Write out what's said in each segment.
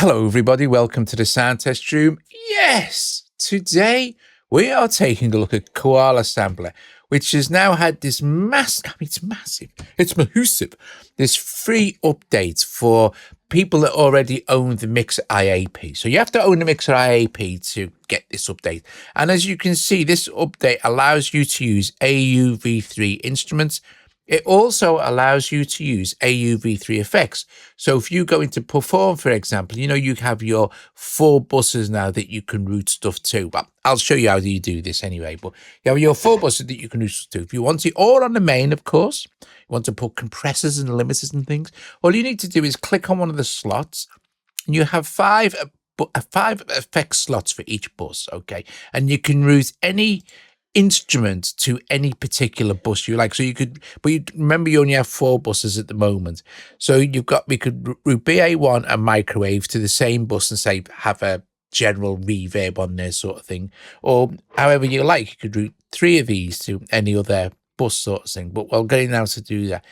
Hello everybody, welcome to the sound test room. Yes, today we are taking a look at Koala Sampler, which has now had this it's massive, it's massive, this free update for people that already own the Mixer IAP. So you have to own the Mixer IAP to get this update. And as you can see, this update allows you to use AUv3 instruments. It also allows you to use AUv3 effects. So if you go into Perform, for example, you have your 4 buses now that you can route stuff to. Well, I'll show you how you do this anyway, but you have your 4 buses that you can route stuff to. If you want it all on the main, of course, you want to put compressors and limiters and things, all you need to do is click on one of the slots, and you have 5 effect slots for each bus, okay? And you can route any instrument to any particular bus you like. So you could, remember you only have 4 buses at the moment. So we could route BA1 and microwave to the same bus and say have a general reverb on there sort of thing, or however you like. You could route 3 of these to any other bus sort of thing, but we're getting now to do that.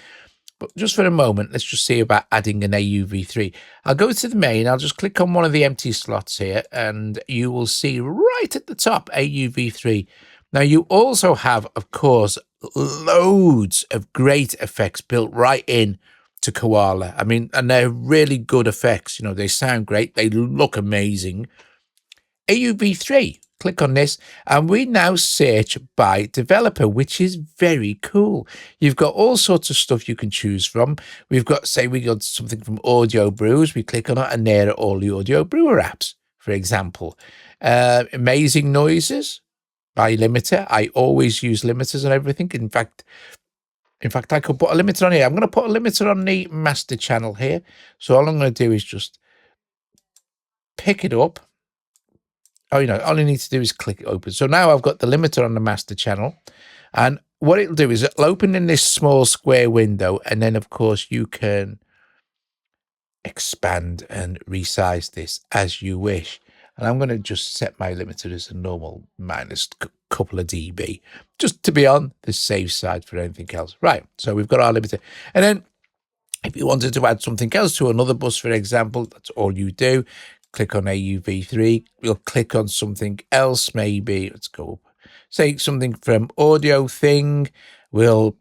But just for a moment, let's just see about adding an AUv3. I'll go to the main, I'll just click on one of the empty slots here, and you will see right at the top AUv3. Now, you also have, of course, loads of great effects built right in to Koala. I mean, and they're really good effects. They sound great. They look amazing. AUv3, click on this, and we now search by developer, which is very cool. You've got all sorts of stuff you can choose from. We got something from Audio Brews. We click on it, and there are all the Audio Brewer apps, for example. Amazing Noises by limiter. I always use limiters on everything. In fact, I could put a limiter on here. I'm going to put a limiter on the master channel here. So all I'm going to do is just pick it up. All you need to do is click it open. So now I've got the limiter on the master channel. And what it'll do is it'll open in this small square window. And then, of course, you can expand and resize this as you wish. And I'm going to just set my limiter as a normal minus a couple of dB, just to be on the safe side for anything else. Right, so we've got our limiter. And then if you wanted to add something else to another bus, for example, that's all you do. Click on AUv3. You'll click on something else, maybe. Let's go up. Say something from Audio Thing. We'll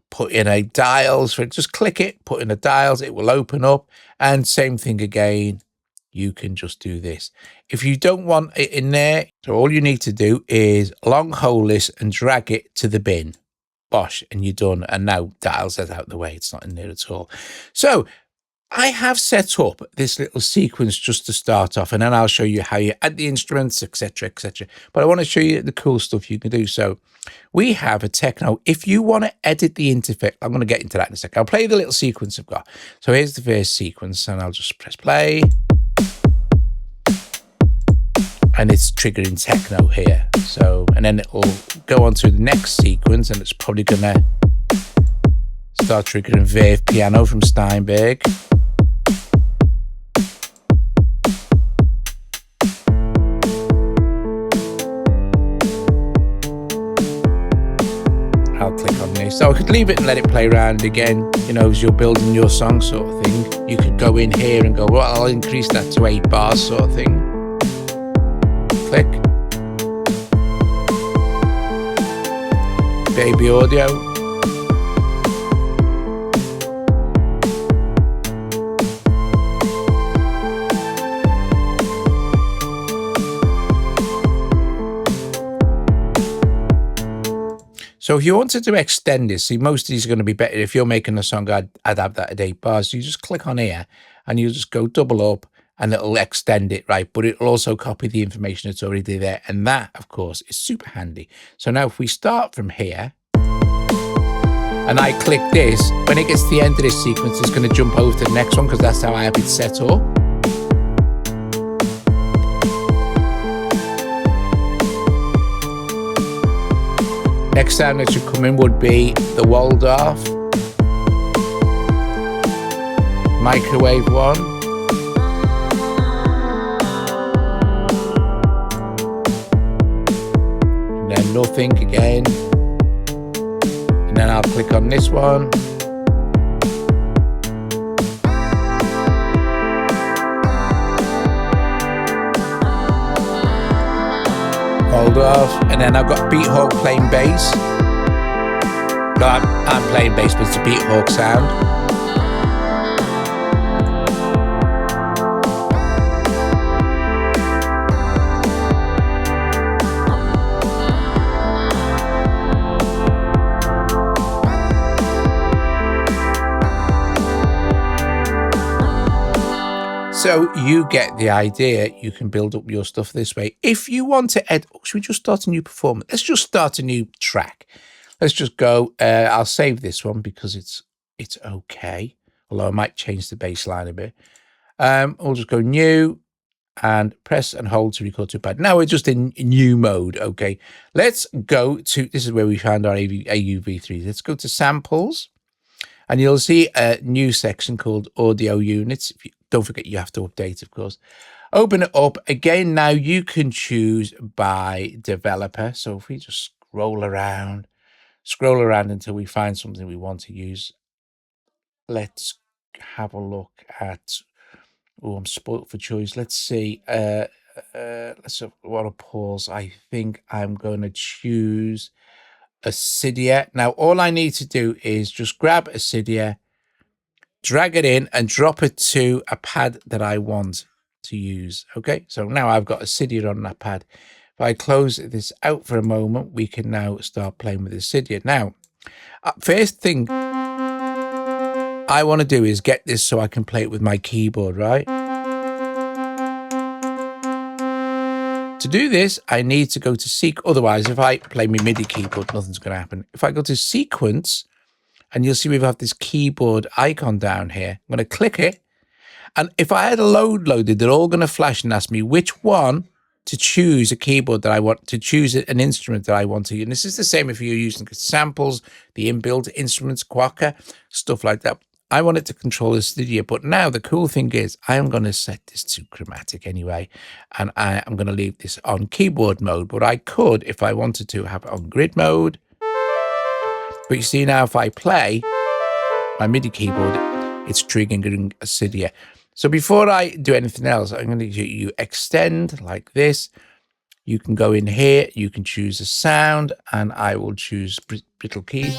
put in a dials. Just click it, put in a dials. It will open up. And same thing again. You can just do this. If you don't want it in there, so all you need to do is long hold this and drag it to the bin. Bosh, and you're done. And now dials that out the way. It's not in there at all. So I have set up this little sequence just to start off, and then I'll show you how you add the instruments, etc., etc. But I want to show you the cool stuff you can do. So we have a techno. If you want to edit the interface, I'm going to get into that in a second. I'll play the little sequence I've got. So here's the first sequence, and I'll just press play. And it's triggering techno here. So, and then it will go on to the next sequence, and it's probably going to start triggering Verve Piano from Steinberg. I'll click on this. So I could leave it and let it play around again, as you're building your song sort of thing. You could go in here and go, well, I'll increase that to 8 bars sort of thing. Click. Baby audio. So if you wanted to extend this, see, most of these are going to be better. If you're making a song, I'd have that at 8 bars. So you just click on here and you just go double up, and it'll extend it, right? But it'll also copy the information that's already there. And that, of course, is super handy. So now if we start from here, and I click this, when it gets to the end of this sequence, it's going to jump over to the next one, because that's how I have it set up. Next sound that should come in would be the Waldorf. Microwave one. Then nothing again, and then I'll click on this one, Hold off, and then I've got Beat Hawk playing bass. No, I'm playing bass, but it's a Beat Hawk sound. So you get the idea. You can build up your stuff this way. If you want to edit, should we just start a new performance? Let's just start a new track. Let's just go. I'll save this one because it's okay. Although I might change the bass line a bit. We'll just go new and press and hold to record to pad. Now we're just in new mode. Okay. Let's go to, this is where we found our AUv3. Let's go to samples. And you'll see a new section called audio units. Don't forget you have to update, of course. Open it up. Again, now you can choose by developer. So if we just scroll around until we find something we want to use. Let's have a look at, oh, I'm spoilt for choice. Let's see. Let's have a pause. I think I'm going to choose Cydia. Now, all I need to do is just grab Cydia, drag it in and drop it to a pad that I want to use. Okay, so now I've got Cydia on that pad. If I close this out for a moment, we can now start playing with Cydia. Now, first thing I want to do is get this so I can play it with my keyboard, right? To do this, I need to go to sequence. Otherwise, if I play my MIDI keyboard, nothing's going to happen. If I go to sequence, and you'll see we've got this keyboard icon down here. I'm going to click it. And if I had a load loaded, they're all going to flash and ask me which one to choose a keyboard that I want, to choose an instrument that I want to use. And this is the same if you're using samples, the inbuilt instruments, Quacker, stuff like that. I want it to control the Cydia, but now the cool thing is I am going to set this to chromatic anyway, and I am going to leave this on keyboard mode, but I could, if I wanted to, have it on grid mode. But you see now if I play my MIDI keyboard, it's triggering a Cydia. So before I do anything else, I'm going to do you extend like this. You can go in here, you can choose a sound, and I will choose brittle keys.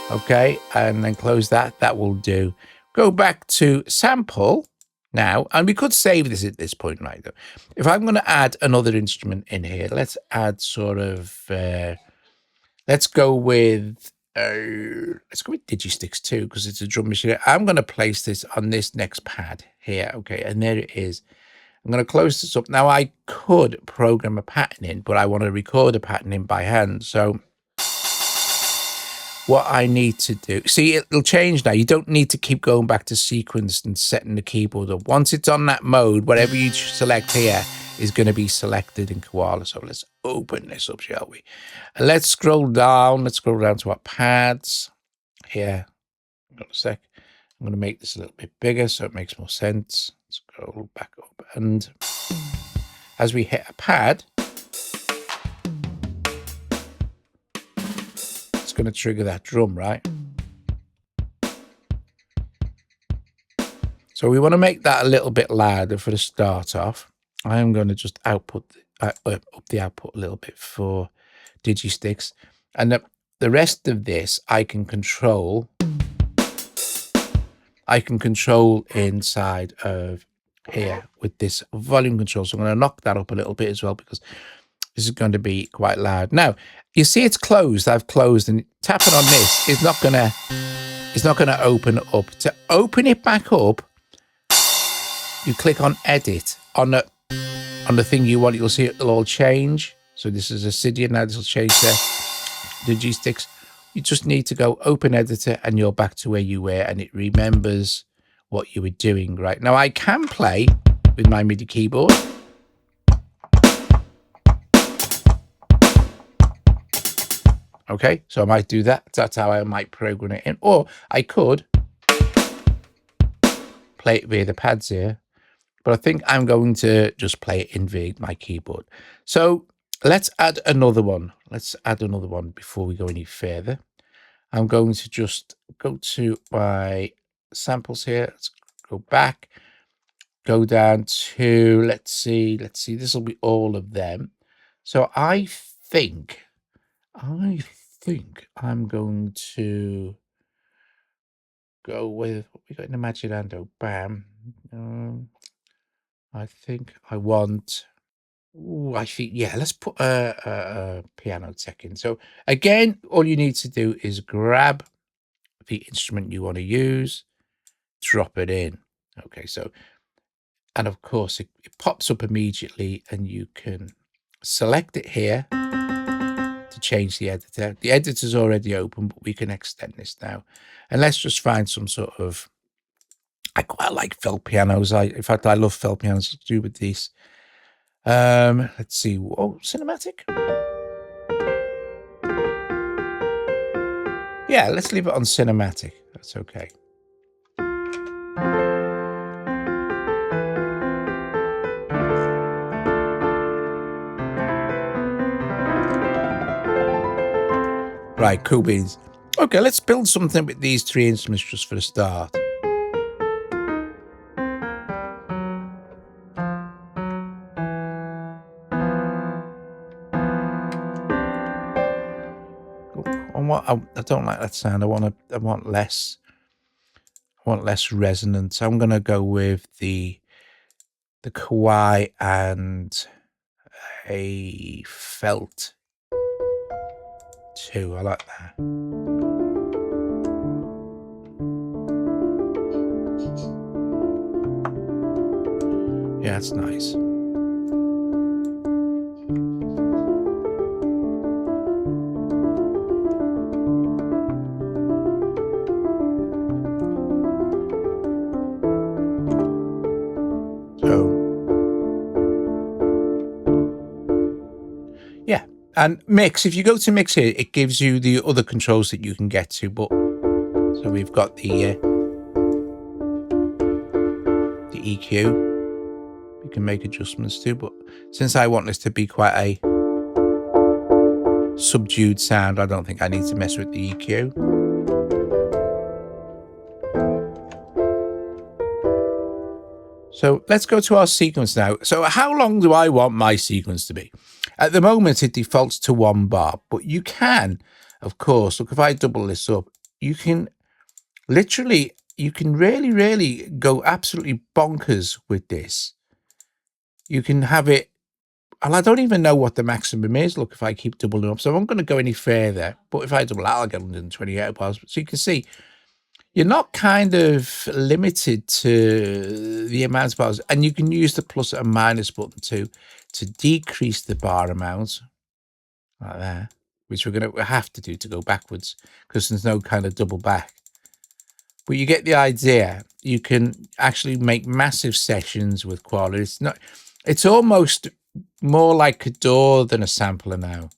Okay, and then close that. That will do. Go back to sample now, and we could save this at this point, right? Though, if I'm going to add another instrument in here, let's add sort of. Let's go with Digisticks too, because it's a drum machine. I'm going to place this on this next pad here. Okay, and there it is. I'm going to close this up. Now I could program a pattern in, but I want to record a pattern in by hand. So what I need to do, see, it'll change now. You don't need to keep going back to sequence and setting the keyboard up. Once it's on that mode, whatever you select here is going to be selected in Koala. So let's open this up, shall we? And let's scroll down. Let's scroll down to our pads here. Got a sec. I'm going to make this a little bit bigger so it makes more sense. Scroll back up. And as we hit a pad, going to trigger that drum, right? So we want to make that a little bit louder for the start off. I am going to just up the output a little bit for Digisticks, and the rest of this I can control. I can control inside of here with this volume control. So I'm going to knock that up a little bit as well, because this is going to be quite loud. Now, you see it's closed. I've closed, and tapping on this is not gonna open it up. To open it back up, you click on edit on the thing you want. You'll see it'll all change. So this is a Cydia now. This will change the Digisticks. You just need to go open editor, and you're back to where you were, and it remembers what you were doing. Right now, I can play with my MIDI keyboard. Okay, so I might do that. That's how I might program it in. Or I could play it via the pads here. But I think I'm going to just play it in via my keyboard. So let's add another one. Let's add another one before we go any further. I'm going to just go to my samples here. Let's go back. go down to, let's see, this will be all of them. So I think I'm going to go with what we got in the Imaginando. Bam. I think I want, I think, yeah, let's put a piano tech in. So again, all you need to do is grab the instrument you want to use, drop it in. Okay, so, and of course it pops up immediately and you can select it here to change the editor. The editor's already open, but we can extend this now. And let's just find some sort of, I quite like felt pianos. In fact, I love felt pianos to do with these. Let's see. Oh, cinematic. Yeah, let's leave it on cinematic. That's okay. Right, cool beans. Okay, let's build something with these three instruments just for the start. I don't like that sound. I want less resonance. I'm gonna go with the kawaii and a felt too. I like that. Yeah, that's nice. Yeah, and mix, if you go to mix here, it gives you the other controls that you can get to, but so we've got the EQ. You can make adjustments to, but since I want this to be quite a subdued sound, I don't think I need to mess with the EQ. So let's go to our sequence now. So how long do I want my sequence to be? At the moment, it defaults to 1 bar, but you can, of course, look, if I double this up, you can literally, you can really go absolutely bonkers with this. You can have it, and I don't even know what the maximum is. Look, if I keep doubling up, so I'm not going to go any further, but if I double that, I'll get 128 bars. So you can see, you're not kind of limited to the amount of bars, and you can use the plus and minus button to decrease the bar amount like that, which we're going to have to do to go backwards because there's no kind of double back. But you get the idea. You can actually make massive sessions with Koala. It's almost more like a DAW than a sampler now.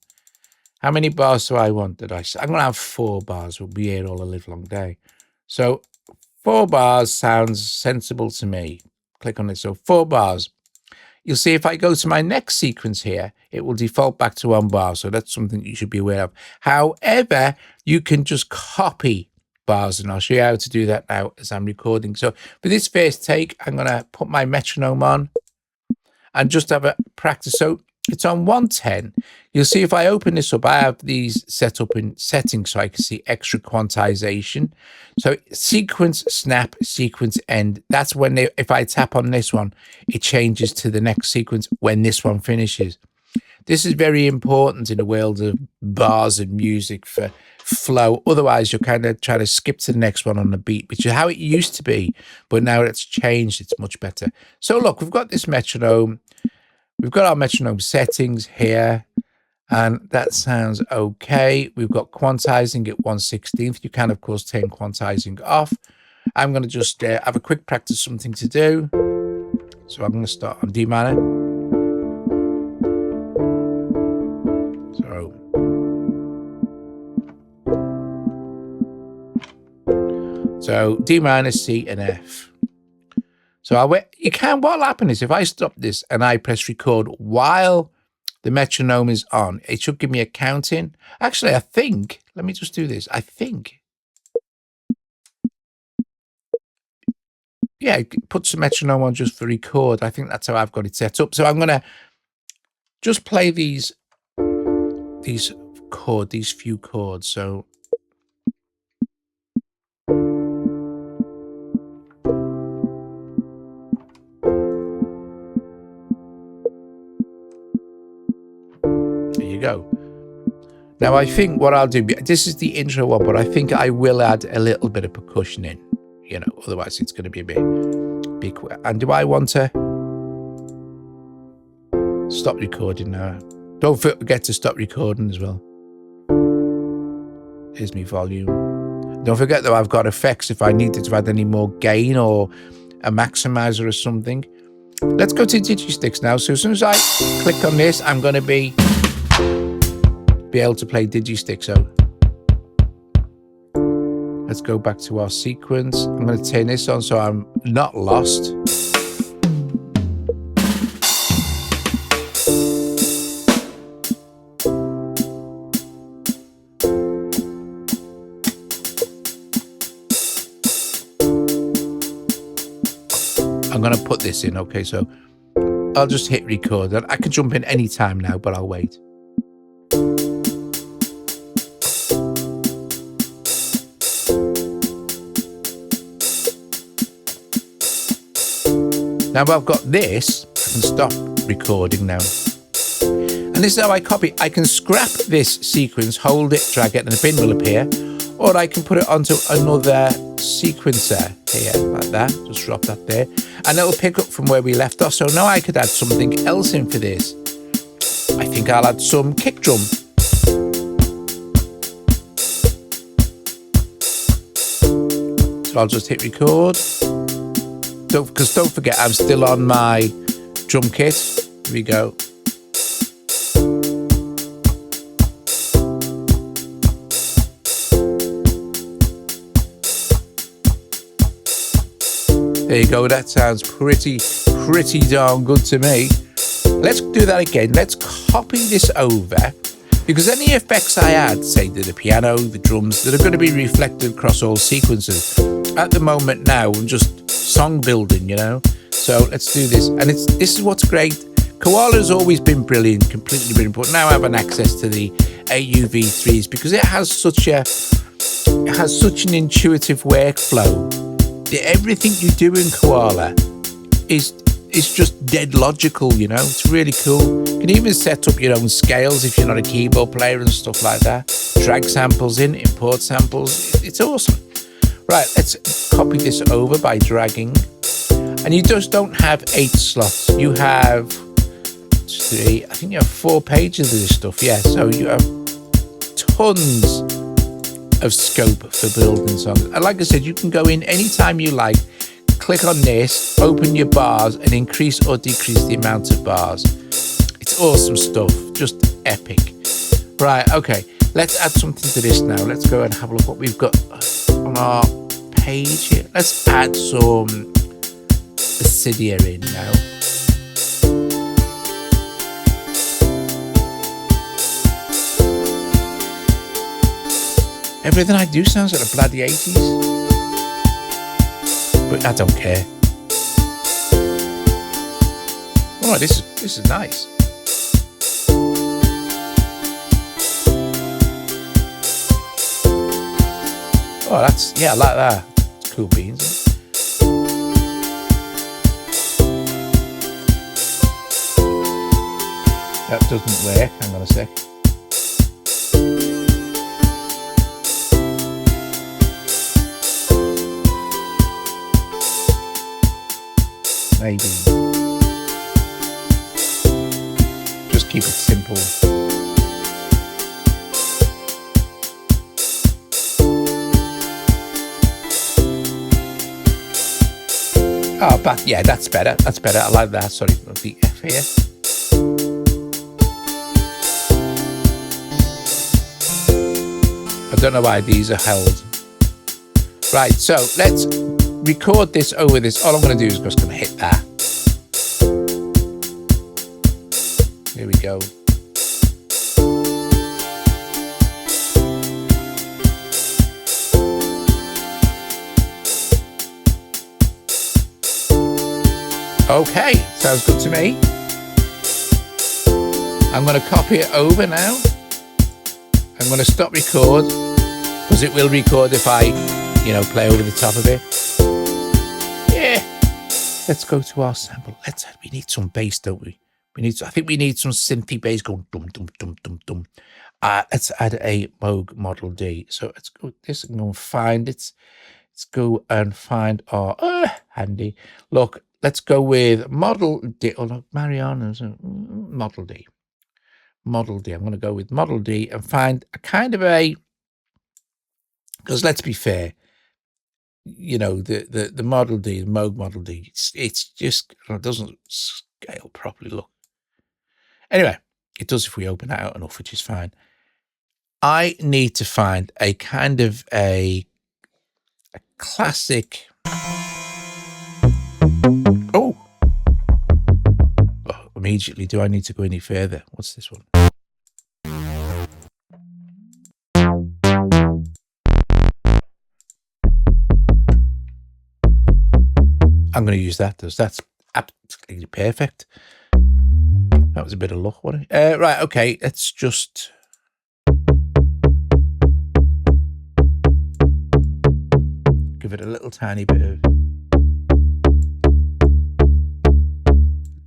How many bars do I want? I'm going to have 4 bars. We'll be here all a live long day. So 4 bars sounds sensible to me. Click on it. So 4 bars. You'll see if I go to my next sequence here, it will default back to 1 bar. So that's something you should be aware of. However, you can just copy bars, and I'll show you how to do that now as I'm recording. So for this first take, I'm going to put my metronome on and just have a practice. So it's on 110. You'll see if I open this up, I have these set up in settings so I can see extra quantization. So sequence, snap, sequence, end. That's when if I tap on this one, it changes to the next sequence when this one finishes. This is very important in the world of bars and music for flow. Otherwise, you're kind of trying to skip to the next one on the beat, which is how it used to be. But now it's changed. It's much better. So look, we've got this metronome. We've got our metronome settings here, and that sounds okay. We've got quantizing at 1/16. You can, of course, turn quantizing off. I'm going to just have a quick practice, something to do. So I'm going to start on D minor. So D minor, C, and F. So what'll happen is if I stop this and I press record while the metronome is on, it should give me a counting. Actually, I think, let me just do this. I think yeah, put some metronome on just for record. I think that's how I've got it set up. So I'm gonna just play these few chords. So there you go. Now I think what I'll do, this is the intro one, but I think I will add a little bit of percussion in, you know, otherwise it's going to be a bit quick. And do I want to stop recording now? Don't forget to stop recording as well. Here's my volume. Don't forget though, I've got effects if I needed to add any more gain or a maximizer or something. Let's go to Digisticks now. So as soon as I click on this, I'm going to be able to play Digistick. So let's go back to our sequence. I'm going to turn this on so I'm not lost. I'm going to put this in. Okay, so I'll just hit record. I can jump in any time now, but I'll wait. Now I've got this, I can stop recording now. And this is how I copy. I can scrap this sequence, hold it, drag it, and a bin will appear. Or I can put it onto another sequencer here, like that. Just drop that there. And it'll pick up from where we left off. So now I could add something else in for this. I think I'll add some kick drum. So I'll just hit record. Don't forget, I'm still on my drum kit. Here we go. There you go. That sounds pretty darn good to me. Let's do that again. Let's copy this over, because any effects I add, say to the piano, the drums, that are going to be reflected across all sequences. At the moment now, I'm just song building, you know. So let's do this. And this is what's great. Koala's always been brilliant, completely brilliant, but now having access to the AUv3s, because it has such an intuitive workflow. Everything you do in Koala is just dead logical, you know. It's really cool. You can even set up your own scales if you're not a keyboard player and stuff like that. Drag samples in, import samples. It's awesome. Right, let's copy this over by dragging. And you just don't have 8 slots. You have 3, I think you have 4 pages of this stuff. Yeah, so you have tons of scope for building songs. And like I said, you can go in anytime you like, click on this, open your bars, and increase or decrease the amount of bars. It's awesome stuff, just epic. Right, okay, let's add something to this now. Let's go and have a look what we've got on our page here. Let's add some Acidia in now. Everything I do sounds like the bloody 80s. But I don't care. Oh, this is nice. Oh, I like that. It's cool beans. That doesn't work. Hang on a sec. Maybe. Just keep it simple. Oh, but yeah, that's better. That's better. I like that. Sorry, the F here. I don't know why these are held. Right, so let's record this over this. All I'm going to do is just going to hit that. Here we go. Okay, sounds good to me. I'm going to copy it over now. I'm going to stop record because it will record if I, play over the top of it. Yeah. Let's go to our sample. We need some bass, don't we? I think we need some synthy bass going dum dum dum dum dum. Let's add a Moog Model D. So let's go this and go and find it. Let's go and find our handy. Look, let's go with Model D. Oh look, Mariana's Model D. Model D. I'm going to go with Model D and find a kind of because let's be fair, the Model D, the Moog Model D, it's just, it doesn't scale properly. Look. Anyway, it does if we open it out enough, which is fine. I need to find a kind of a classic. Oh, immediately, do I need to go any further? What's this one? I'm going to use that. That's absolutely perfect. That was a bit of luck, wasn't it? Right, okay, let's just... give it a little tiny bit of...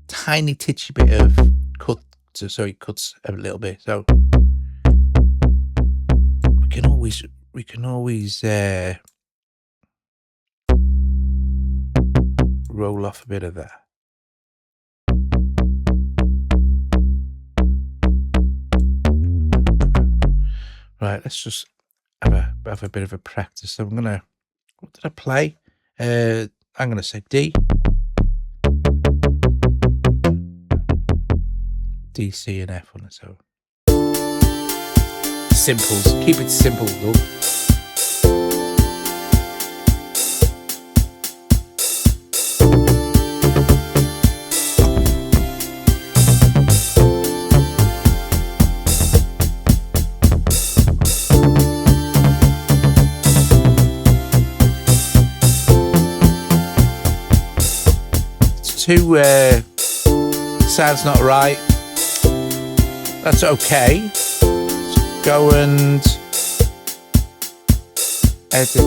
tiny titchy bit of cut, so it cuts a little bit. So we can always roll off a bit of that. Right, let's just have a bit of a practice. So I'm gonna, what did I play? I'm gonna say D. D, C, and F on it. So simples. Keep it simple, though. Sounds not right. That's okay. Let's go and edit.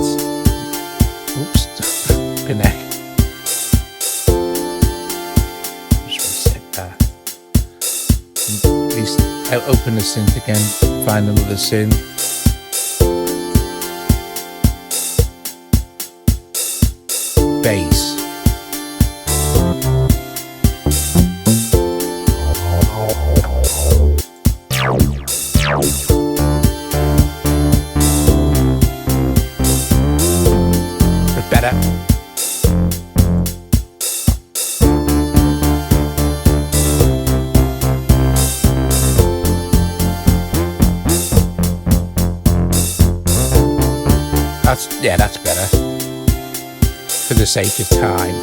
Oops, connect. Just reset that. Please open the synth again. Find another synth. Bass. Better. That's better. For the sake of time.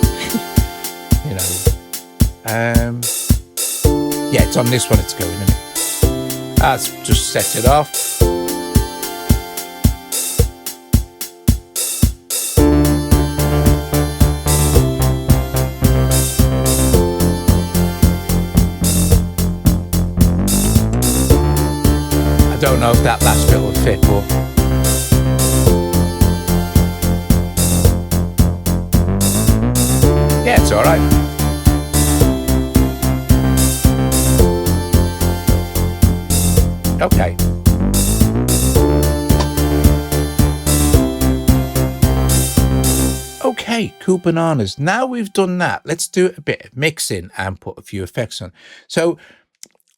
Yeah, it's on this one it's going, isn't it? Let's just set it off. I don't know if that last bit will fit, but yeah, it's all right. Okay. Okay, cool bananas. Now we've done that, let's do a bit of mixing and put a few effects on. So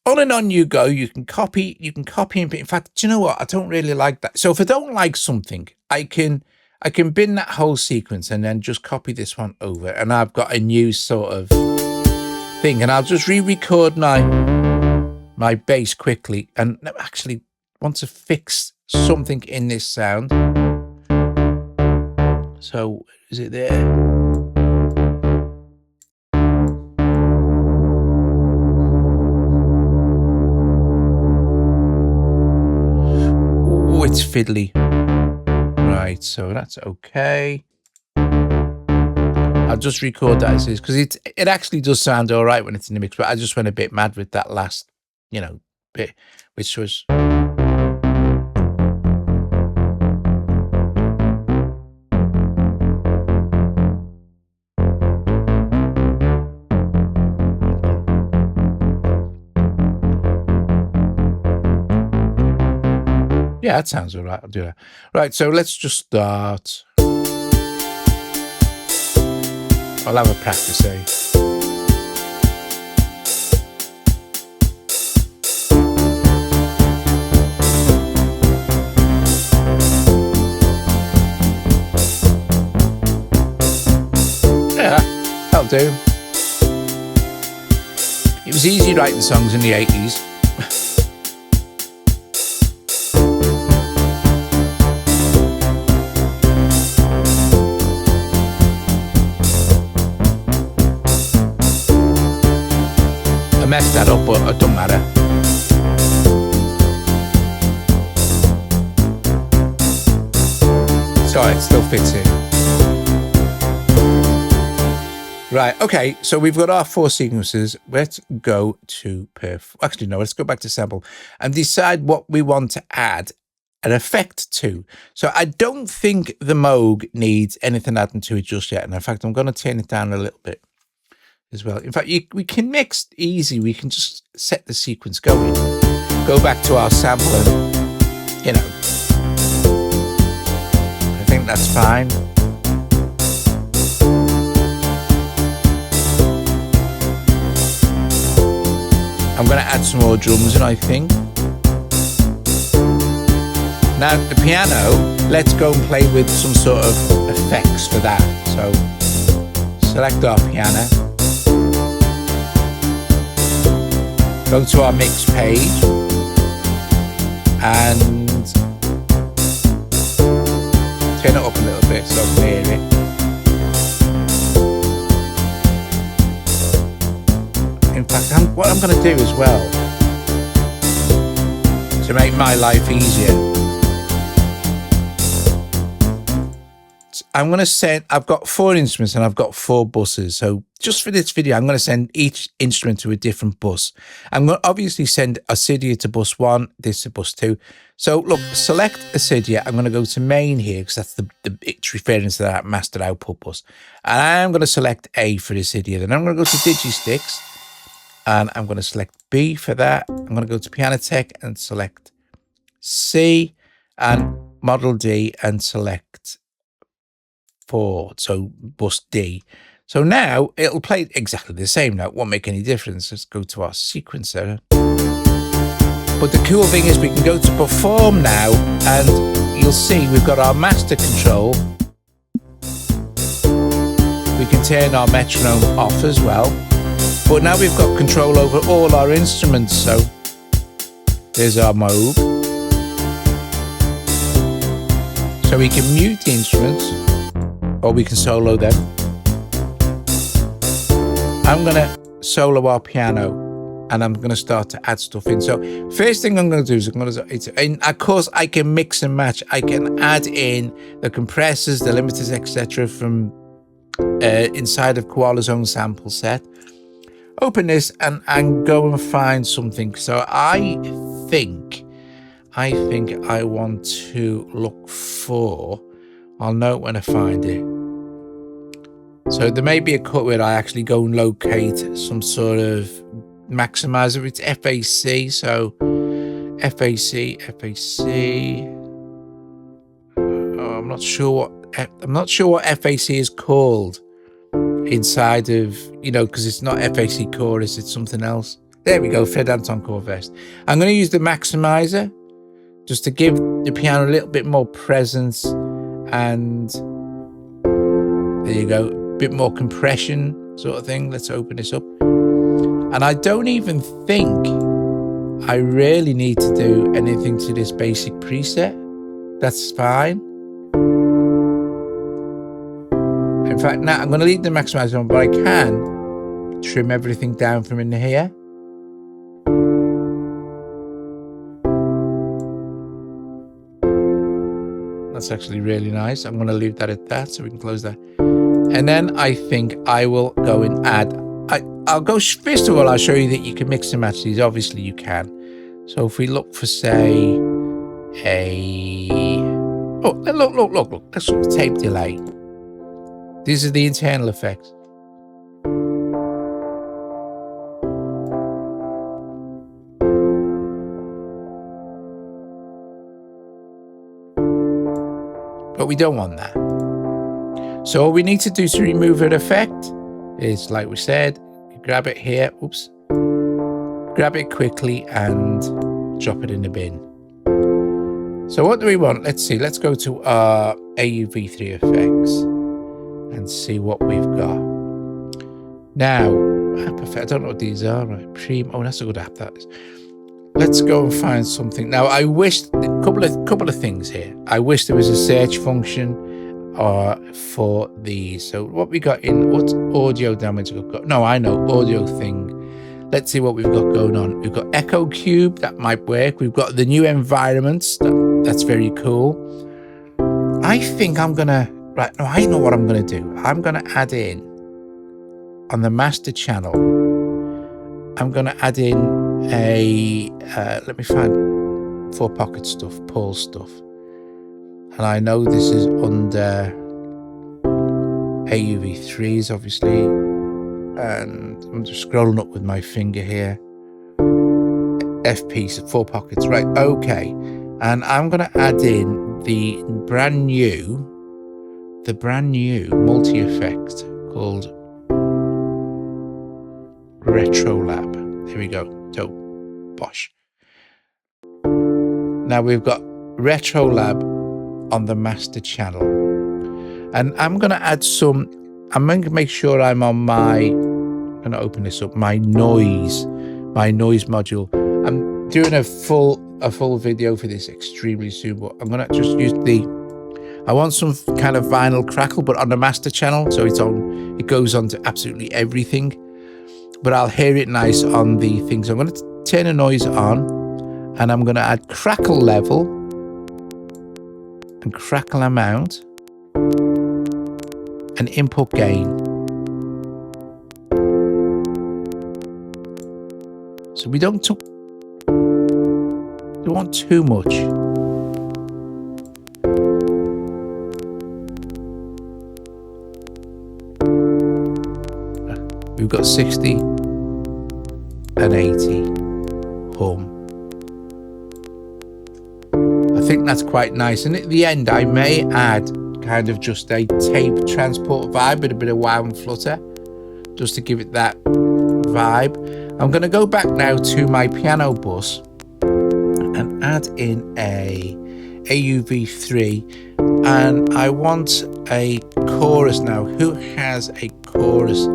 on and on you go. You can copy and in fact, do you know what? I don't really like that. So if I don't like something, I can bin that whole sequence and then just copy this one over, and I've got a new sort of thing, and I'll just re-record my bass quickly, and actually want to fix something in this sound. So is it there? Oh, it's fiddly. Right, so that's okay. I'll just record that as is, because it actually does sound all right when it's in the mix, but I just went a bit mad with that last, you know, bit, which was... Yeah, that sounds all right. I'll do that. Right, so let's just start. I'll have a practice, eh? Yeah, that'll do. It was easy writing songs in the 80s. I messed that up, but it don't matter. So it still fits in. Right, okay, so we've got our 4 sequences. Let's go to perf. Actually, no, let's go back to sample and decide what we want to add an effect to. So I don't think the Moog needs anything adding to it just yet. And in fact, I'm going to turn it down a little bit as well. In fact, we can mix easy. We can just set the sequence going, go back to our sample, and, you know, I think that's fine. I'm going to add some more drums in, I think. Now, the piano, let's go and play with some sort of effects for that. So, select our piano. Go to our mix page and turn it up a little bit so I can hear it. In fact, what I'm going to do as well, to make my life easier, I'm going to send, I've got 4 instruments and I've got 4 buses. So just for this video, I'm going to send each instrument to a different bus. I'm going to obviously send Acidia to bus 1, this to bus 2. So look, select Acidia. I'm going to go to main here because that's it's referring to that master output bus. And I'm going to select A for Acidia. Then I'm going to go to Digisticks and I'm going to select B for that. I'm going to go to Piano Tech and select C and Model D and select 4, so bus D. So now it'll play exactly the same. Now it won't make any difference. Let's go to our sequencer. But the cool thing is we can go to perform now and you'll see we've got our master control. We can turn our metronome off as well. But now we've got control over all our instruments. So there's our Moog. So we can mute the instruments, or we can solo them. I'm going to solo our piano and I'm going to start to add stuff in. So first thing I'm going to do is and of course I can mix and match. I can add in the compressors, the limiters, etc. from inside of Koala's own sample set. Open this and go and find something. So I think I want to look for, I'll know when I find it. So there may be a cut where I actually go and locate some sort of maximizer. It's FAC, so FAC. Oh, I'm not sure what FAC is called inside of, you know, because it's not FAC chorus, it's something else. There we go, Fred Anton Core Vest. I'm going to use the maximizer just to give the piano a little bit more presence, and there you go, a bit more compression sort of thing. Let's open this up. And I don't even think I really need to do anything to this basic preset. That's fine. In fact, now I'm going to leave the maximizer on, but I can trim everything down from in here. That's actually really nice. I'm going to leave that at that so we can close that. And then I think I will go and add, I'll go, first of all, I'll show you that you can mix and match these. Obviously you can. So if we look for, say, look, that's sort of tape delay. These are the internal effects. But we don't want that. So all we need to do to remove an effect is, like we said, grab it here, oops, grab it quickly and drop it in the bin. So what do we want? Let's see, let's go to our AUv3 effects and see what we've got. Now, I don't know what these are, right? Oh, that's a good app, that is. Let's go and find something. Now, I wish, a couple of things here. I wish there was a search function for these. So what we got in, what's audio damage? No, I know, audio thing. Let's see what we've got going on. We've got Echo Cube, that might work. We've got the new environments, that's very cool. I think I'm gonna, right, no, I know what I'm gonna do. I'm gonna add in, on the master channel, I'm gonna add in a, let me find 4 pocket stuff, Paul stuff. And I know this is under AUv3s, obviously. And I'm just scrolling up with my finger here. FP, 4 pockets, right, okay. And I'm gonna add in the brand new multi-effect called Retro Lab. Here we go. So, bosh. Now we've got Retro Lab on the master channel. And I'm going to add some, I'm going to make sure I'm on my, I'm going to open this up, my noise module. I'm doing a full video for this extremely soon, but I'm going to just use I want some kind of vinyl crackle, but on the master channel. So it goes on to absolutely everything. But I'll hear it nice on the thing. So I'm going to turn the noise on and I'm going to add crackle level and crackle amount and input gain. So we don't want too much. We've got 60 and 80 hum. I think that's quite nice. And at the end, I may add kind of just a tape transport vibe with a bit of wow and flutter, just to give it that vibe. I'm going to go back now to my piano bus and add in a AUv3, and I want a chorus now. Who has a chorus?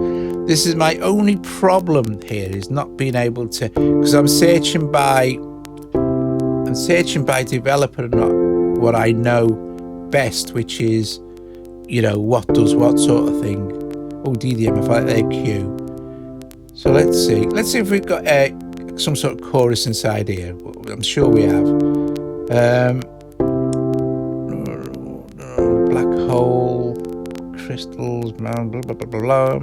This is my only problem here, is not being able to, because I'm searching by developer and not what I know best, which is, you know, what does what sort of thing. Oh, DDM, if I like Q. So let's see if we've got some sort of chorus inside here. I'm sure we have. Black hole, crystals, blah blah blah blah blah.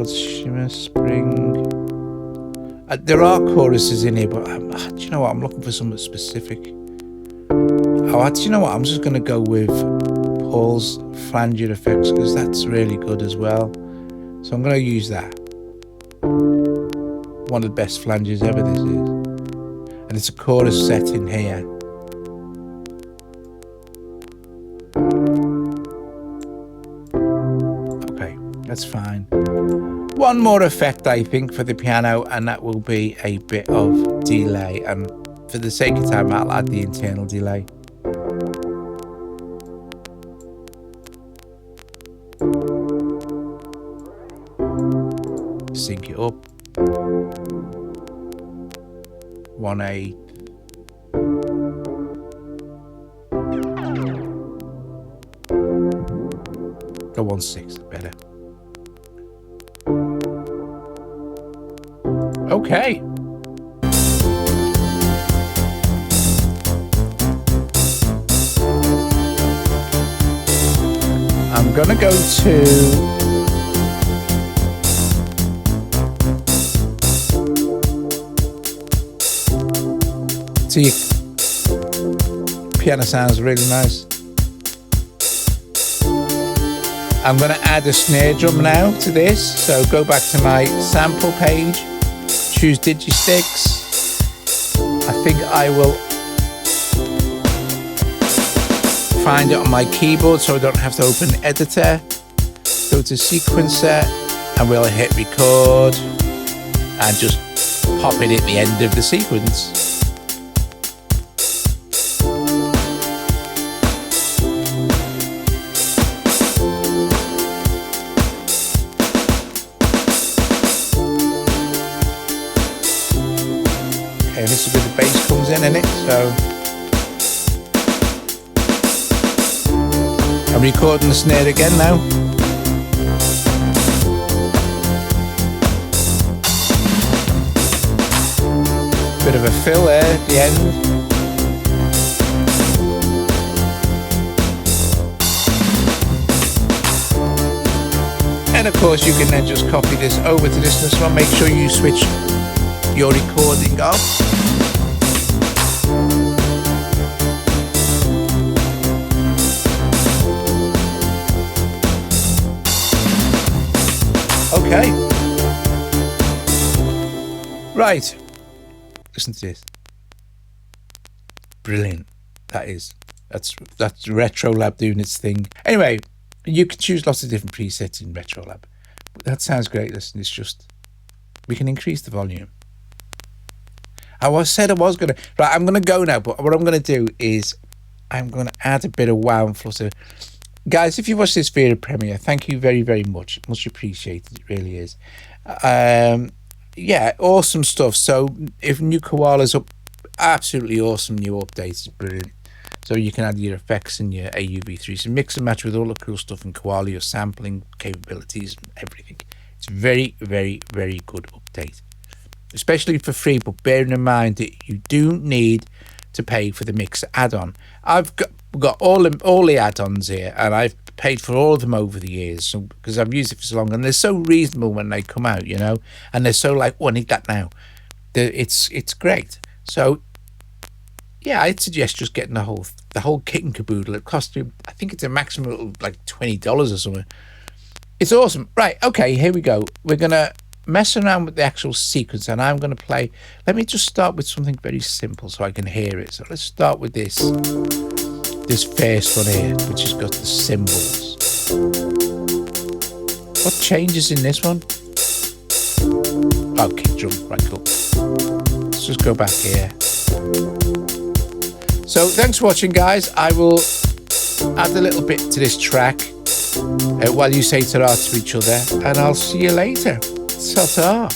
Shimmer, spring. There are choruses in here, but do you know what? I'm looking for something specific. Oh, do you know what? I'm just going to go with Paul's flanger effects, because that's really good as well. So I'm going to use that. One of the best flanges ever, this is. And it's a chorus set in here. Okay, that's fine. One more effect, I think, for the piano, and that will be a bit of delay. And for the sake of time, I'll add the internal delay. Sync it up. 1/8. Go 1/6, better. Okay. I'm I'm going to go to your piano sounds really nice. I'm going to add a snare drum now to this. So go back to my sample page, choose Digisticks. I think I will find it on my keyboard so I don't have to open the editor. Go to sequencer and we'll hit record and just pop it at the end of the sequence. Okay, this is where the bass comes in it, so I'm recording the snare again now. Bit of a fill there at the end. And of course you can then just copy this over to this one. Make sure you switch your recording off. Okay. Right. Listen to this. Brilliant. That's RetroLab doing its thing. Anyway, you can choose lots of different presets in RetroLab. That sounds great. Listen, it's just, we can increase the volume. I said I was gonna. Right, I'm gonna go now, but what I'm gonna do is I'm gonna add a bit of wow and flutter. Guys, if you watch this video premiere, thank you very, very much. Much appreciated. It really is. Yeah, awesome stuff. So if new Koala's up, absolutely awesome new updates. Brilliant. So you can add your effects and your AUv3. So mix and match with all the cool stuff in Koala, your sampling capabilities, everything. It's very, very, very good update. Especially for free, but bearing in mind that you do need to pay for the mixer add-on. I've got all the add-ons here, and I've paid for all of them over the years, so because I've used it for so long, and they're so reasonable when they come out, you know, and they're so like, oh, I need that now. It's great. So yeah, I'd suggest just getting the whole kit and caboodle. It costs you, I think it's a maximum of like $20 or something. It's awesome. Right, okay, here we go. We're gonna mess around with the actual sequence, and I'm going to play. Let me just start with something very simple so I can hear it. So let's start with this first one here, which has got the cymbals. What changes in this one? Oh, kick drum. Right, cool. Let's just go back here. So thanks for watching, guys. I will add a little bit to this track while you say ta-ra to each other, and I'll see you later. Ta-ta.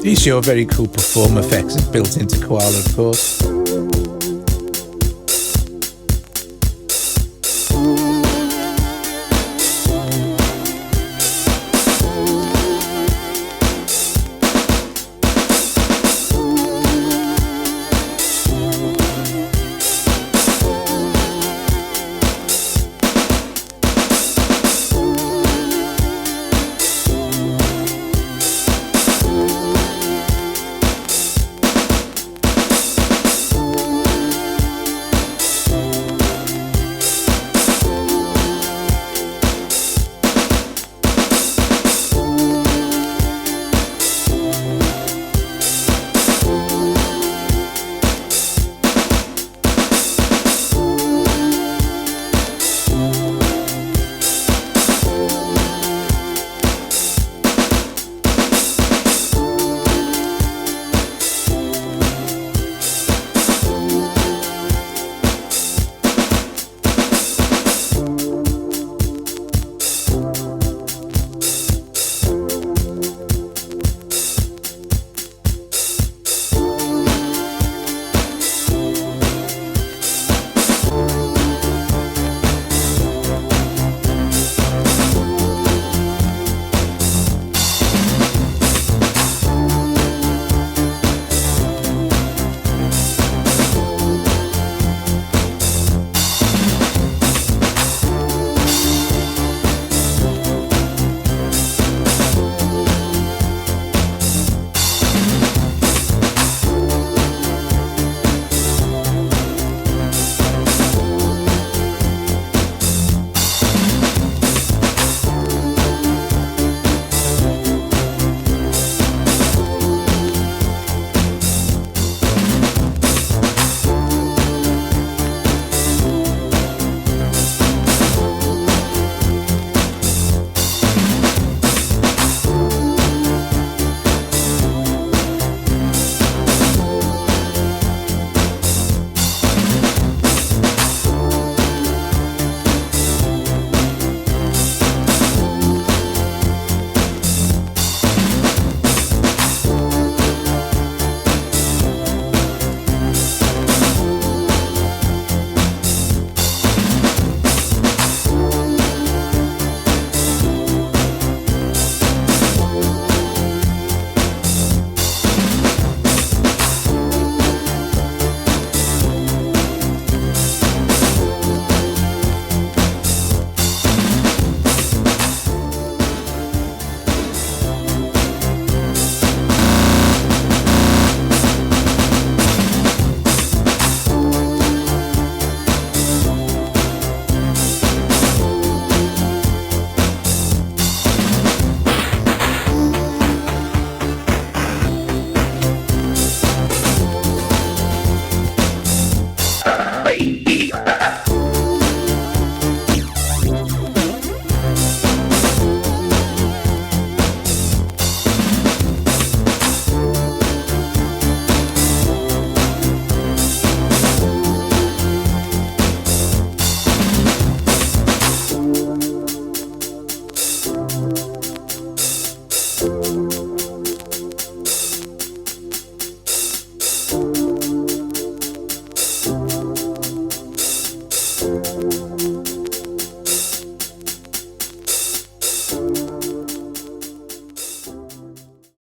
These are your very cool perform effects built into Koala, of course.